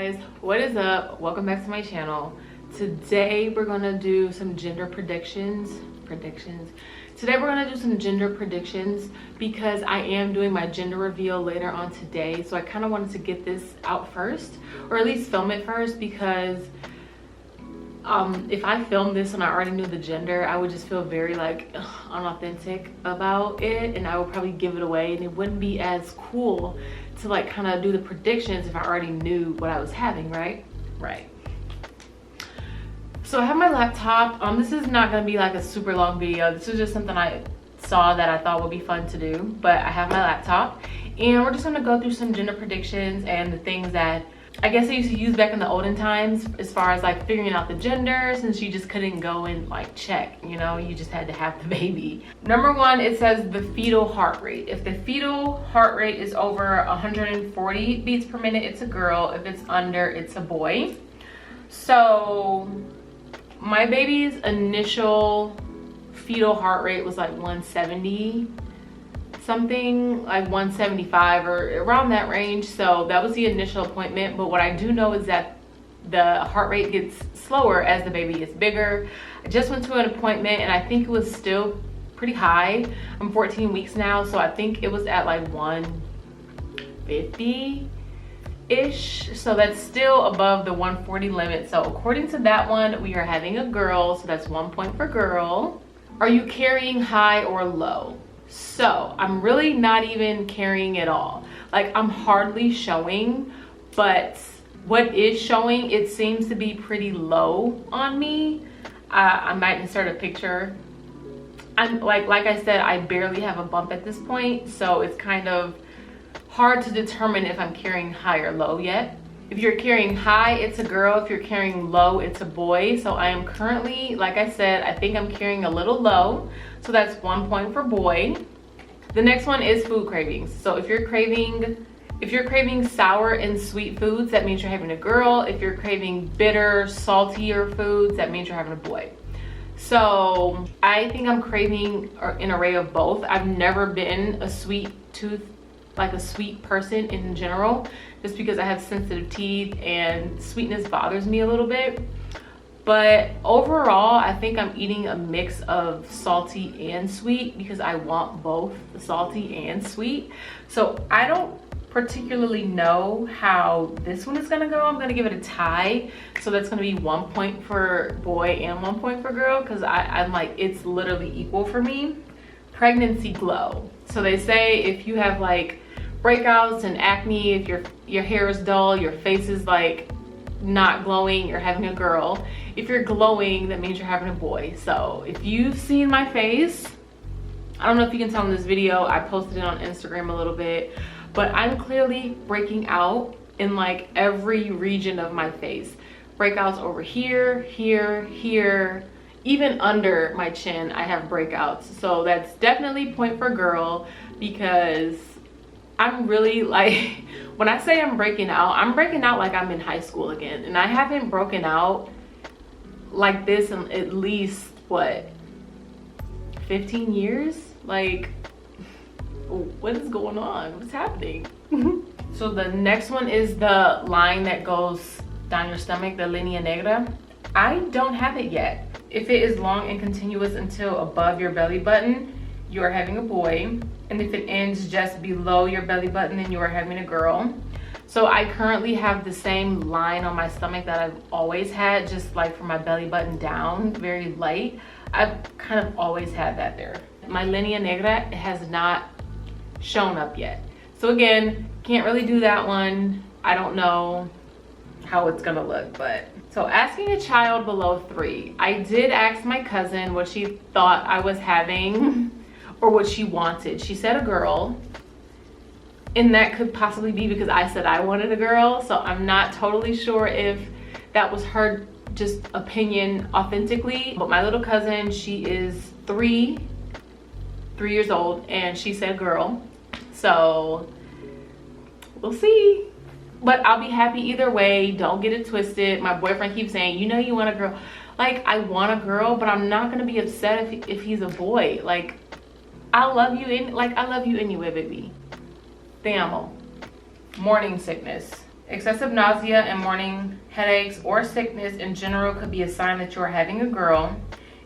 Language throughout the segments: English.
guys, what is up? Welcome back to my channel. Today we're gonna do some gender predictions. Today we're gonna do some gender predictions because I am doing my gender reveal later on today, so I kind of wanted to get this out first, or at least film it first, because if I filmed this and I already knew the gender, I would just feel very like unauthentic about it, and I would probably give it away, and it wouldn't be as cool to like kind of do the predictions if I already knew what I was having, right? So I have my laptop. This is not gonna be like a super long video. This is just something I saw that I thought would be fun to do, but I have my laptop and we're just gonna go through some gender predictions and the things that I guess I used to use back in the olden times as far as like figuring out the gender, since you just couldn't go and like check, you know, you just had to have the baby. Number one, it says the fetal heart rate. If the fetal heart rate is over 140 beats per minute, it's a girl. If it's under, it's a boy. So my baby's initial fetal heart rate was like 170 something, like 175 or around that range. So that was the initial appointment, but what I do know is that the heart rate gets slower as the baby gets bigger. I just went to an appointment and I think it was still pretty high. I'm 14 weeks now, so I think it was at like 150 ish, so that's still above the 140 limit. So according to that one, we are having a girl, so that's 1 point for girl. Are you carrying high or low? So I'm really not even carrying at all. Like, I'm hardly showing, but what is showing, it seems to be pretty low on me. I might insert a picture. I'm like I said, I barely have a bump at this point, so it's kind of hard to determine if I'm carrying high or low yet. If you're carrying high, it's a girl. If you're carrying low, it's a boy. So I am currently, like I said, I think I'm carrying a little low. So that's 1 point for boy. The next one is food cravings. So if you're craving sour and sweet foods, that means you're having a girl. If you're craving bitter, saltier foods, that means you're having a boy. So I think I'm craving an array of both. I've never been a sweet tooth, like a sweet person in general, just because I have sensitive teeth and sweetness bothers me a little bit. But overall, I think I'm eating a mix of salty and sweet because I want both the salty and sweet. So I don't particularly know how this one is gonna go. I'm gonna give it a tie. So that's gonna be 1 point for boy and 1 point for girl, because I'm like, it's literally equal for me. Pregnancy glow. So they say if you have like breakouts and acne, if your hair is dull, your face is like not glowing, you're having a girl. If you're glowing, that means you're having a boy. So if you've seen my face, I don't know if you can tell in this video, I posted it on Instagram a little bit, but I'm clearly breaking out in like every region of my face. Breakouts over here, here, even under my chin, I have breakouts. So that's definitely point for girl, because I'm really like, when I say I'm breaking out like I'm in high school again. And I haven't broken out like this in at least, what, 15 years? Like, what is going on? What's happening? So the next one is the line that goes down your stomach, the linea negra. I don't have it yet. If it is long and continuous until above your belly button, you are having a boy. And if it ends just below your belly button, then you are having a girl. So I currently have the same line on my stomach that I've always had, just like from my belly button down, very light. I've kind of always had that there. My linea negra has not shown up yet. So again, can't really do that one. I don't know how it's gonna look, but. So asking a child below 3. I did ask my cousin what she thought I was having or what she wanted. She said a girl, and that could possibly be because I said I wanted a girl. So I'm not totally sure if that was her just opinion authentically. But my little cousin, she is 3 years old, and she said girl. So we'll see. But I'll be happy either way. Don't get it twisted. My boyfriend keeps saying, you know you want a girl. Like, I want a girl, but I'm not gonna be upset if he's a boy. Like, I love you anyway, baby. Te amo. Morning sickness. Excessive nausea and morning headaches or sickness in general could be a sign that you're having a girl.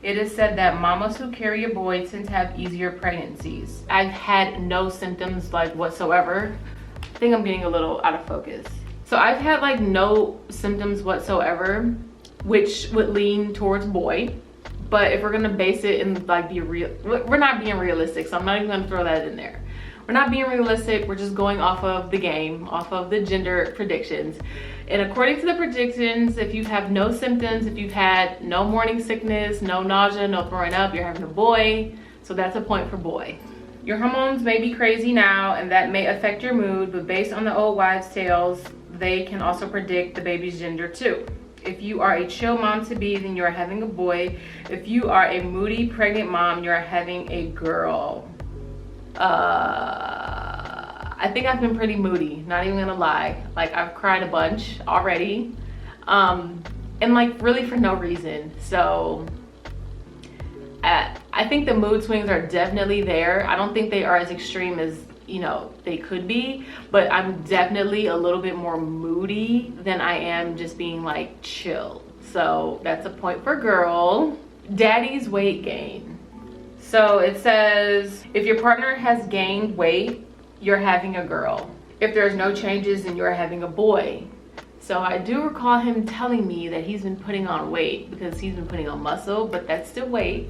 It is said that mamas who carry a boy tend to have easier pregnancies. I've had no symptoms like whatsoever. I think I'm getting a little out of focus. So I've had like no symptoms whatsoever, which would lean towards boy. But if we're gonna base it in like be real, we're not being realistic, so I'm not even gonna throw that in there. We're not being realistic, we're just going off of the game, off of the gender predictions. And according to the predictions, if you have no symptoms, if you've had no morning sickness, no nausea, no throwing up, you're having a boy. So that's a point for boy. Your hormones may be crazy now and that may affect your mood, but based on the old wives' tales, they can also predict the baby's gender too. If you are a chill mom to be, then you're having a boy. If you are a moody pregnant mom, you're having a girl. I think I've been pretty moody, not even gonna lie. Like I've cried a bunch already, and like really for no reason. So I think the mood swings are definitely there. I don't think they are as extreme as, you know, they could be, but I'm definitely a little bit more moody than I am just being like chill. So that's a point for girl. Daddy's weight gain. So it says, if your partner has gained weight, you're having a girl. If there's no changes, then you're having a boy. So I do recall him telling me that he's been putting on weight because he's been putting on muscle, but that's still weight.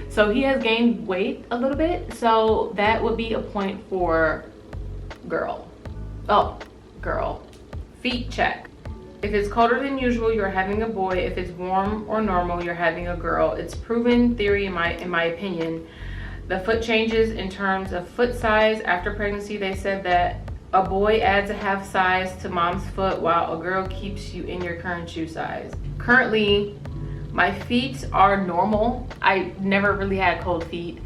So he has gained weight a little bit. So that would be a point for girl. Oh, girl. Feet check. If it's colder than usual, you're having a boy. If it's warm or normal, you're having a girl. It's proven theory in my opinion. The foot changes in terms of foot size. After pregnancy, they said that a boy adds a half size to mom's foot while a girl keeps you in your current shoe size. Currently, my feet are normal. I never really had cold feet.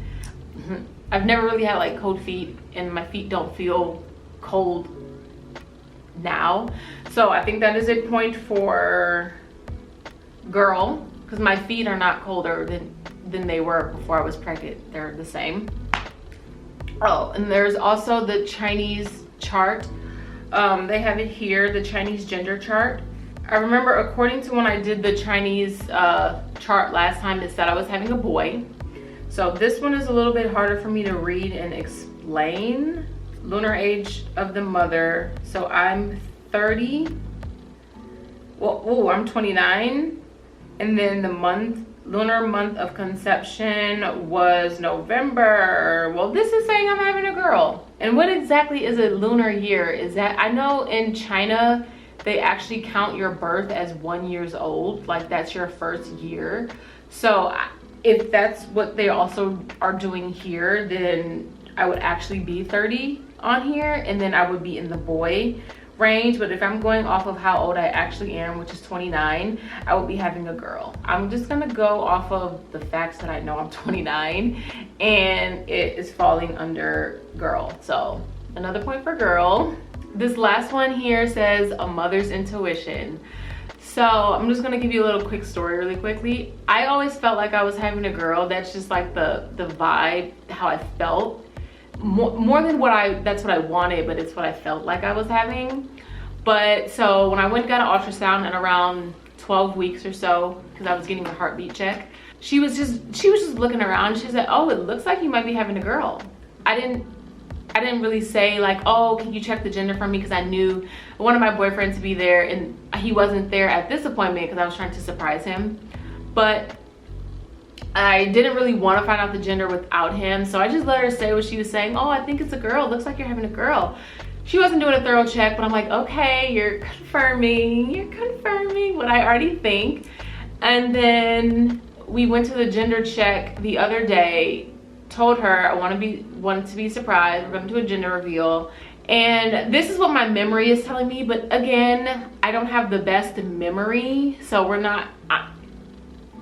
I've never really had like cold feet and my feet don't feel cold now. So I think that is a point for girl because my feet are not colder than they were before I was pregnant. They're the same. Oh, and there's also the Chinese chart. They have it here, the Chinese gender chart. I remember according to when I did the Chinese chart last time, it said I was having a boy. So this one is a little bit harder for me to read and explain. Lunar age of the mother. So I'm 30. Well, I'm 29. And then the lunar month of conception was November. Well, this is saying I'm having a girl. And what exactly is a lunar year? Is that, I know in China, they actually count your birth as 1 year old. Like that's your first year. So if that's what they also are doing here, then I would actually be 30 on here and then I would be in the boy range. But if I'm going off of how old I actually am, which is 29, I would be having a girl. I'm just gonna go off of the facts that I know. I'm 29 and it is falling under girl. So another point for girl. This last one here says a mother's intuition. So I'm just gonna give you a little quick story really quickly. I always felt like I was having a girl. That's just like the vibe, how I felt. More than that's what I wanted, but it's what I felt like I was having. But so when I went and got an ultrasound at around 12 weeks or so, because I was getting a heartbeat check, she was just looking around. She said, oh, it looks like you might be having a girl. I didn't really say like, oh, can you check the gender for me? Because I knew one of my boyfriends to be there and he wasn't there at this appointment because I was trying to surprise him. But I didn't really want to find out the gender without him. So I just let her say what she was saying. Oh, I think it's a girl. Looks like you're having a girl. She wasn't doing a thorough check, but I'm like, okay, you're confirming what I already think. And then we went to the gender check the other day, told her I wanted to be surprised. We're going to do a gender reveal. And this is what my memory is telling me. But again, I don't have the best memory. So we're not...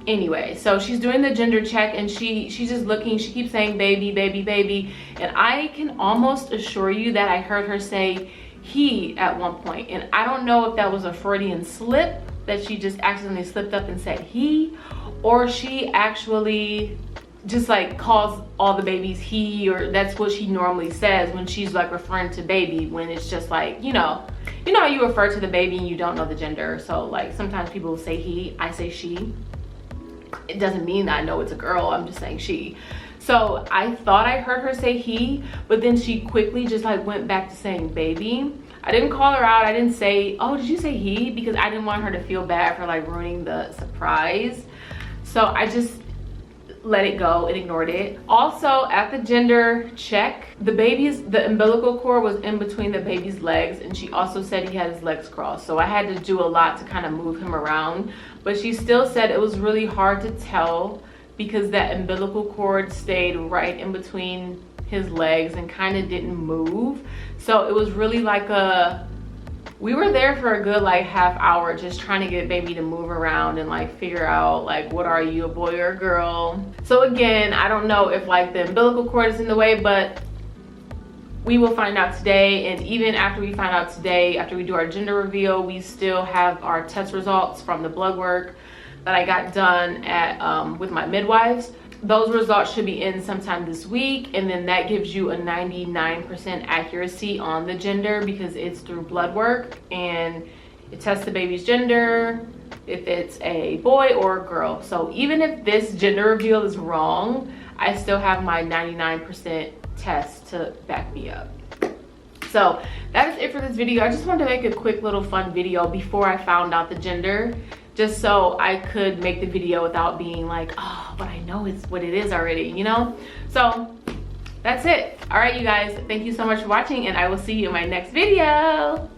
Anyway, so she's doing the gender check and she's just looking. She keeps saying baby, baby, baby. And I can almost assure you that I heard her say he at one point. And I don't know if that was a Freudian slip, that she just accidentally slipped up and said he, or she actually just like calls all the babies he, or that's what she normally says when she's like referring to baby, when it's just like, you know, you know how you refer to the baby and you don't know the gender. So like sometimes people will say he, I say she. It doesn't mean that I know it's a girl, I'm just saying she. So I thought I heard her say he, but then she quickly just like went back to saying baby. I didn't call her out. I didn't say, oh, did you say he? Because I didn't want her to feel bad for like ruining the surprise. So I just let it go and ignored it. Also, at the gender check, the umbilical cord was in between the baby's legs, and she also said he had his legs crossed. So I had to do a lot to kind of move him around, but she still said it was really hard to tell because that umbilical cord stayed right in between his legs and kind of didn't move. So it was really like we were there for a good like half hour just trying to get baby to move around and like figure out like, what are you, a boy or a girl? So again, I don't know if like the umbilical cord is in the way, but we will find out today. And even after we find out today, after we do our gender reveal, we still have our test results from the blood work that I got done at with my midwives. Those results should be in sometime this week, and then that gives you a 99% accuracy on the gender because it's through blood work, and it tests the baby's gender, if it's a boy or a girl. So even if this gender reveal is wrong, I still have my 99% test to back me up. So that is it for this video. I just wanted to make a quick little fun video before I found out the gender, just so I could make the video without being like, oh, but I know it's what it is already, you know? So that's it. All right, you guys, thank you so much for watching, and I will see you in my next video.